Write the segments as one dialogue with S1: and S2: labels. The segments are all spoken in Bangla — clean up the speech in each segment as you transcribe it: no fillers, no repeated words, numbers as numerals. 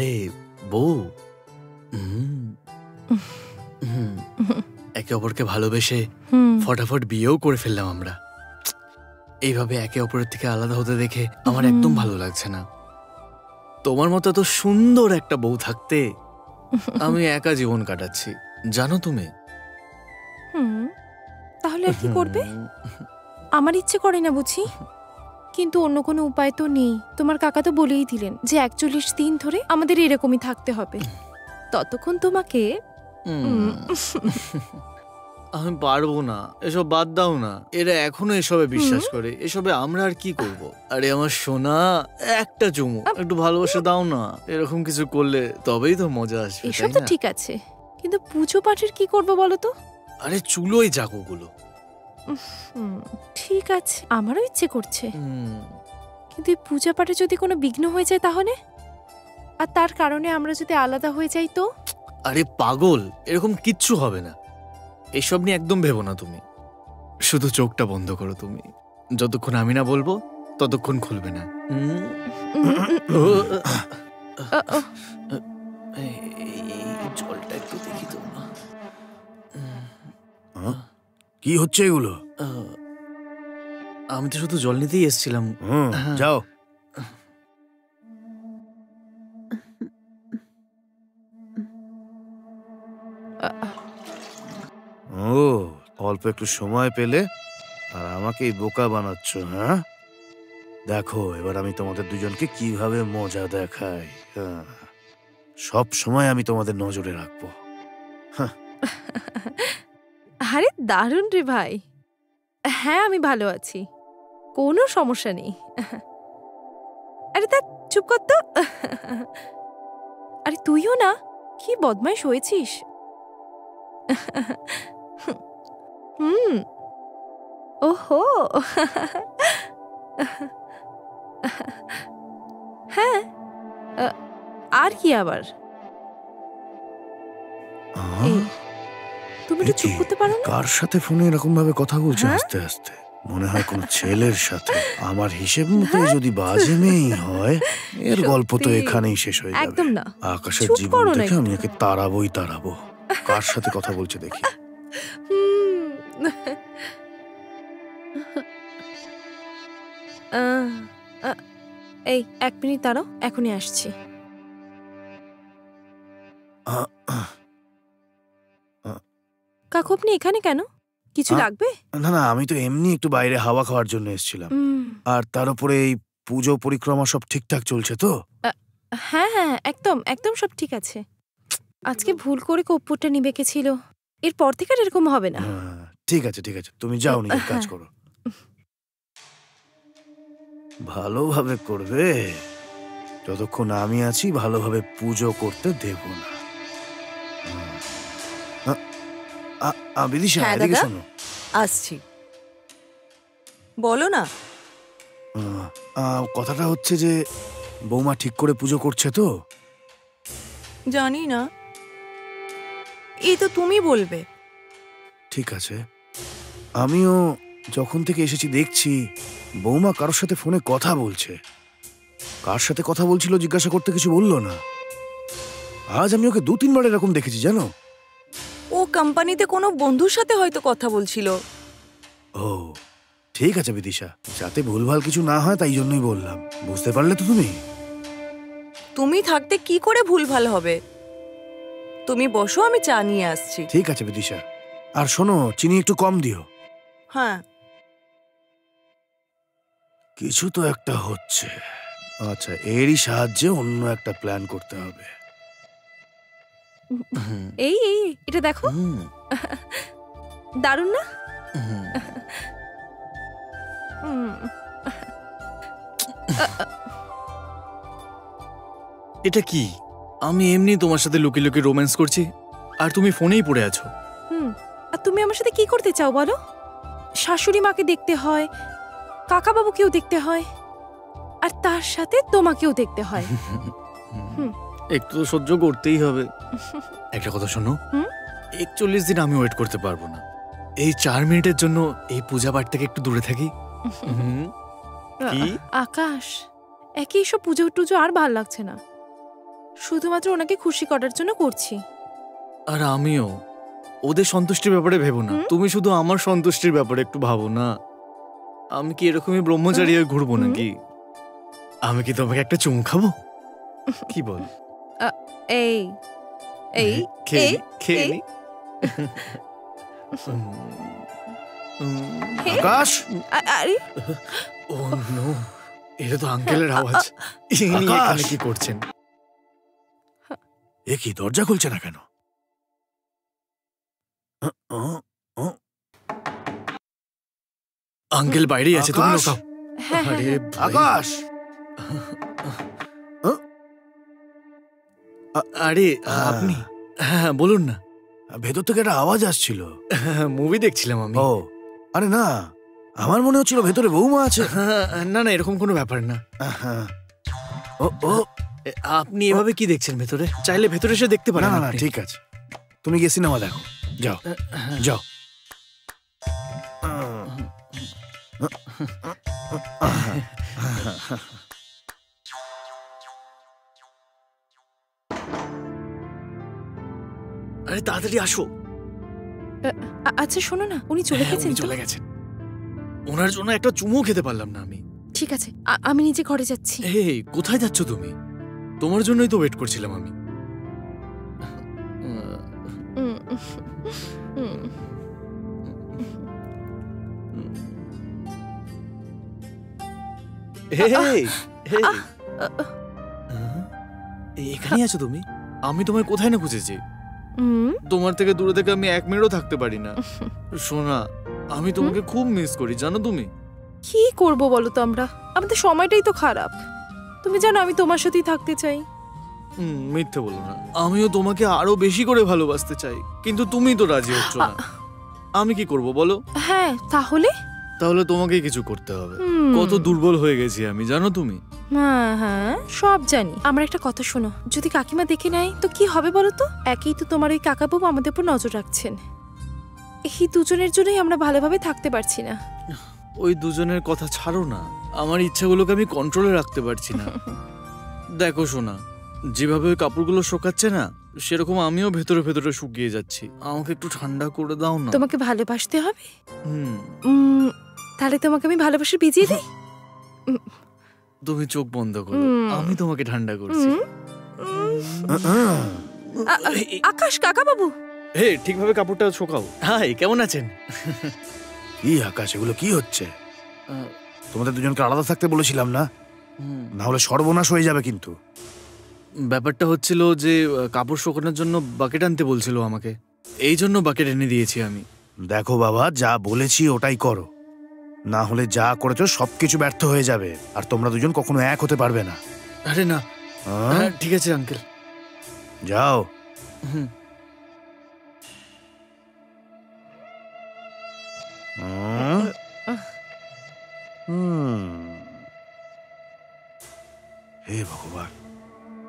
S1: রে বউ, একে অপরকে ভালোবেসে ফটাফট বিয়েও করে ফেললাম আমরা। এইভাবে একে অপরের থেকে আলাদা হতে দেখে আমার একদম ভালো লাগছে না। তোমার মতো এত সুন্দর একটা বউ থাকতে আমি একা জীবন কাটাচ্ছি, জানো তুমি?
S2: তাহলে আর কি করবে? আমার ইচ্ছে করে না বুঝি, কিন্তু অন্য কোনো উপায় তো নেই। তোমার কাকা তো বলেই দিলেন যে 41 দিন ধরে আমাদের এরকমই থাকতে হবে। ততক্ষণ তোমাকে
S1: আমি পারবো না, এসব বাদ দাও না। এরা এখনো এসবে বিশ্বাস করে, এসবে আমরা আর কি করব? আরে আমার সোনা, একটা চুমু, একটু ভালোবাসা দাও না। এরকম কিছু করলে তবেই তো মজা আসবে।
S2: এসব তো ঠিক আছে, কিন্তু পুজো পাঠের কি করবো বলো তো?
S1: আরে চুলোই যাক ওগুলো।
S2: ঠিক আছে, আমারও ইচ্ছে করছে, কিন্তু এই পূজা পাঠে যদি কোনো বিঘ্ন হয়ে যায় তাহলে? আর তার কারণে আমরা যদি আলাদা হয়ে যাই তো?
S1: আরে পাগল, এরকম কিচ্ছু হবে না। এসব নিয়ে একদম ভেবো না তুমি। শুধু চোখটা বন্ধ করো তুমি। যতক্ষণ আমি না বলবো ততক্ষণ খুলবে না। জলটা একটু দেখি তো।
S3: কি হচ্ছে এগুলো?
S1: আমি তো শুধু জল নিতেই এসেছিলাম।
S3: যাও। ও, অল্প একটু সময় পেলে আর আমাকে বোকা বানাচ্ছ, হ্যাঁ? দেখো এবার আমি তোমাদের দুজনকে কিভাবে মজা দেখাই। সব সময় আমি তোমাদের নজরে রাখবো।
S2: আরে দারুণ রে ভাই। হ্যাঁ আমি ভালো আছি, কোনো সমস্যা নেই। আরে তা চুপ কর তো। আরে তুইও না, কি বদমাইশ হয়েছিস। ওহো। হ্যাঁ, আর কি আবার? তুমি তো চুপ করতে পারো না?
S3: কার সাথে ফোনে এরকম ভাবে কথা বলছে আস্তে আস্তে? মনে হয় কোন ছেলের সাথে। আমার হিসেব মতো যদি বাজে মেয়েই হয়, এর গল্প তো এখানেই শেষ হয়ে যাবে।
S2: একদম না।
S3: আকাশের জীবন থেকে আমি একে তাড়াবোই তাড়াবো। কার সাথে কথা বলছে দেখি।
S2: এই 1 মিনিট দাঁড়াও, এখনই আসছি। কাকু আপনি এখানে কেন? কিছু লাগবে?
S3: না না, আমি তো এমনি একটু বাইরে হাওয়া খাওয়ার জন্য এসেছিলাম। আর তার উপরে এই পুজো পরিক্রমা সব ঠিকঠাক চলছে তো?
S2: হ্যাঁ হ্যাঁ, একদম একদম সব ঠিক আছে। আজকে ভুল করে কর্পূরটা নিভে গেছিল, এরপর থেকে আর এরকম হবে না।
S3: ঠিক আছে ঠিক আছে, তুমি যাও, নিজের কাজ করো। ভালোভাবে করবে। যতক্ষণ আমি আছি ভালোভাবে পুজো করতে দেব না। বিদিশা, এদিকে শোনো।
S4: আসছি, বলো না।
S3: কথাটা হচ্ছে যে বৌমা ঠিক করে পুজো করছে তো?
S4: জানি না, এই তো তুমি বলবে।
S3: ঠিক আছে, আমিও যখন থেকে এসেছি দেখছি বৌমা কারোর সাথে ফোনে কথা বলছে। কার সাথে কথা বলছিল জিজ্ঞাসা করতে কিছু বললো না। আজ আমি ওকে 2-3 বার এরকম দেখেছি, জানো?
S4: ও কোম্পানিতে কোনো বন্ধুর সাথে হয়তো কথা বলছিল।
S3: ও ঠিক আছে বিদিশা, যাতে ভুলভাল কিছু না হয় তাই জন্যই বললাম। বুঝতে পারলে তো তুমি?
S4: তুমি থাকতে কি করে ভুলভাল হবে? তুমি বসো, আমি চা নিয়ে আসছি।
S3: ঠিক আছে বিদিশা, আর শোনো চিনি একটু কম দিও।
S4: হ্যাঁ।
S3: কিছু তো একটা হচ্ছে। আচ্ছা, এরই সাহায্যে অন্য একটা প্ল্যান করতে হবে।
S2: এই এই এটা দেখো, দারুণ না?
S1: এটা কি? আমি এমনি তোমার সাথে লুকিয়ে লুকিয়ে রোম্যান্স করছি আর তুমি ফোনেই পড়ে আছো।
S2: আর তুমি আমার সাথে কি করতে চাও বলো? শাশুড়ি মাকে দেখতে হয়, কাকা বাবুকেও দেখতে হয়, আর তার সাথে তোমাকেও দেখতে হয়।
S1: একটু তো সহ্য করতেই হবে। একটা কথা শোনো, 41 দিন আমি ওয়েট করতে পারবো না। এই 4 মিনিটের জন্য এই পূজা পাঠ থেকে একটু দূরে থাকি।
S2: আকাশ, একই সব পুজো টুজো আর ভাল লাগছে না। শুধুমাত্র ওনাকে খুশি করার জন্য করছি।
S1: আর আমিও ওদের সন্তুষ্টির ব্যাপারে ভেবো না, তুমি শুধু আমার সন্তুষ্টির ব্যাপারে একটু ভাবো না। আমি কি এরকমই ব্রহ্মচারী হয়ে ঘুরবো নাকি? আমি কি তোমাকে একটা চুমু খাবো? কি বল?
S2: এই এই
S1: খেয়ে
S2: এই
S1: নি।
S3: আকাশ,
S2: আরে
S1: ও নো, এটা তো আঙ্কেলের আওয়াজ। ইনি
S3: আকাশ!
S1: এখানে কি করছেন?
S3: এ কি দরজা খুলছে না কেন?
S1: আঙ্কেল বাইরেই আছে, তুমি
S3: আকাশ!
S1: লুকাও।
S2: হ্যাঁ হ্যাঁ
S1: আরে
S2: হ্যাঁ।
S1: ভাই।
S3: আকাশ,
S1: আরে আপনি? হ্যাঁ বলুন না।
S3: ভেতর থেকে একটা আওয়াজ আসছিল।
S1: মুভি দেখছিলাম আমি।
S3: ও আরে না, আমার মনে হচ্ছিল ভেতরে বৌমা আছে।
S1: না না, এরকম কোনো ব্যাপার না।
S3: ও ও
S1: আপনি এভাবে কি দেখছেন ভেতরে? চাইলে ভেতরে এসে দেখতে
S3: না
S1: পারেন
S3: না না,
S1: আপনি।
S3: ঠিক আছে, তুমি গিয়ে সিনেমা দেখো, যাও যাও।
S1: আরে তাড়াতাড়ি আসো।
S2: আচ্ছা শোনো না, উনি চলে
S1: হ্যাঁ,
S2: গেছেন
S1: উনি
S2: তো?
S1: চলে গেছেন। ওনার জন্য একটা চুমু খেতে পারলাম না আমি।
S2: ঠিক আছে, আমি নিজে ঘরে যাচ্ছি।
S1: এই কোথায় যাচ্ছ তুমি? তোমার জন্যই তো ওয়েট করছিলাম আমি।
S2: উম, উম,
S1: এই, এখানেই আছো তুমি? আমি তোমায় কোথায় না খুঁজেছি।
S2: উম,
S1: তোমার থেকে দূরে থেকে আমি এক মিনিটও থাকতে পারি না। সোনা, আমি তোমাকে খুব মিস করি, জানো তুমি?
S2: কি করব বলো তো আমরা? আমাদের সময়টাই তো খারাপ। তুমি জানো আমি তোমার সাথেই থাকতে চাই।
S1: মিথ্যে বলো না। আমিও তোমাকে আরো বেশি করে ভালোবাসতে চাই, কিন্তু তুমি তো রাজি হচ্ছ না। আমি কি করব বলো?
S2: হ্যাঁ তাহলে?
S1: তাহলে তোমাকেই কিছু করতে হবে।
S2: হুম।
S1: কত দুর্বল হয়ে গেছি আমি, জানো তুমি?
S2: হ্যাঁ হ্যাঁ সব জানি। আমার একটা কথা শোনো, যদি কাকিমা দেখে নেয় তো কি হবে বলো তো? একেই তো তোমার ওই কাকাবাবু আমাদের উপর নজর রাখছেন। এই দুজনের জন্যই আমরা ভালোভাবে থাকতে পারছি না।
S1: ওই দুজনের কথা ছাড়ো না, আমার ইচ্ছাগুলোকে আমি কন্ট্রোলে রাখতে পারছি না। দেখো সোনা, যেভাবে ওই কাপড়গুলো শোকাচ্ছে না, সেরকম আমিও ভেতরে ভেতরে শুকিয়ে যাচ্ছি। আমাকে একটু ঠান্ডা করে দাও না।
S2: তোমাকে ভালোবাসতে হবে।
S1: হুম,
S2: তাহলে তোমাকে আমি ভালোবাসে ভিজিয়ে দিই।
S1: তুমি চোখ বন্ধ করো,
S2: হুম।
S1: আমি তোমাকে ঠান্ডা করছি।
S2: আকাশ কাকাবাবু।
S1: হে, ঠিকভাবে কাপড়টা শোকাও। হাই, কেমন আছেন?
S3: কি আকাশ, এগুলো কি হচ্ছে?
S1: আহ,
S3: তোমাদের দুজনকে আলাদা থাকতে বলেছিলাম না?
S1: হুম।
S3: না হলে সর্বনাশ হয়ে যাবে কিন্তু।
S1: ব্যাপারটা হচ্ছিল যে কাপড় শুকানোর জন্য বাকেট আনতে বলছিল আমাকে, এই জন্য বাকেট এনে দিয়েছি আমি।
S3: দেখো বাবা, যা বলেছি ওটাই করো, না হলে যা করেছো সবকিছু ব্যর্থ হয়ে যাবে, আর তোমরা দুজন কখনো এক হতে পারবে না।
S1: আরে না,
S3: হ্যাঁ?
S1: হ্যাঁ, ঠিক আছে আঙ্কেল।
S3: যাও।
S1: হুম।
S3: হে ভগবান,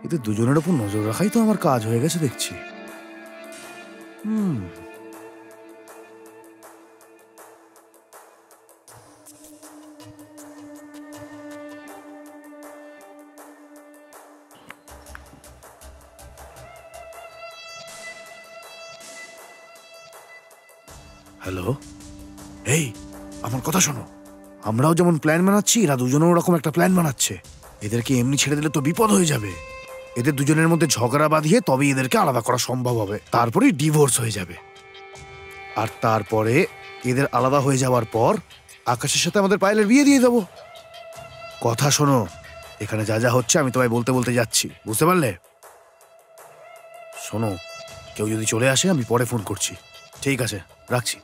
S3: এদের দুজনের উপর নজর রাখাই তো আমার কাজ হয়ে গেছে দেখছি। হ্যালো, এই আমার কথা শোনো। আমরাও যেমন প্ল্যান বানাচ্ছি, এরা দুজনেও ওরকম একটা প্ল্যান বানাচ্ছে। এদেরকে এমনি ছেড়ে দিলে তো বিপদ হয়ে যাবে। এদের দুজনের মধ্যে ঝগড়া বাঁধিয়ে তবেই এদেরকে আলাদা করা সম্ভব হবে, তারপরেই ডিভোর্স হয়ে যাবে। আর তারপরে এদের আলাদা হয়ে যাওয়ার পর আকাশের সাথে আমাদের পায়েলের বিয়ে দিয়ে দেবো। কথা শোনো, এখানে যা যা হচ্ছে আমি তোমায় বলতে বলতে যাচ্ছি, বুঝতে পারলে? শোনো, কেউ যদি চলে আসে আমি পরে ফোন করছি। ঠিক আছে, রাখছি।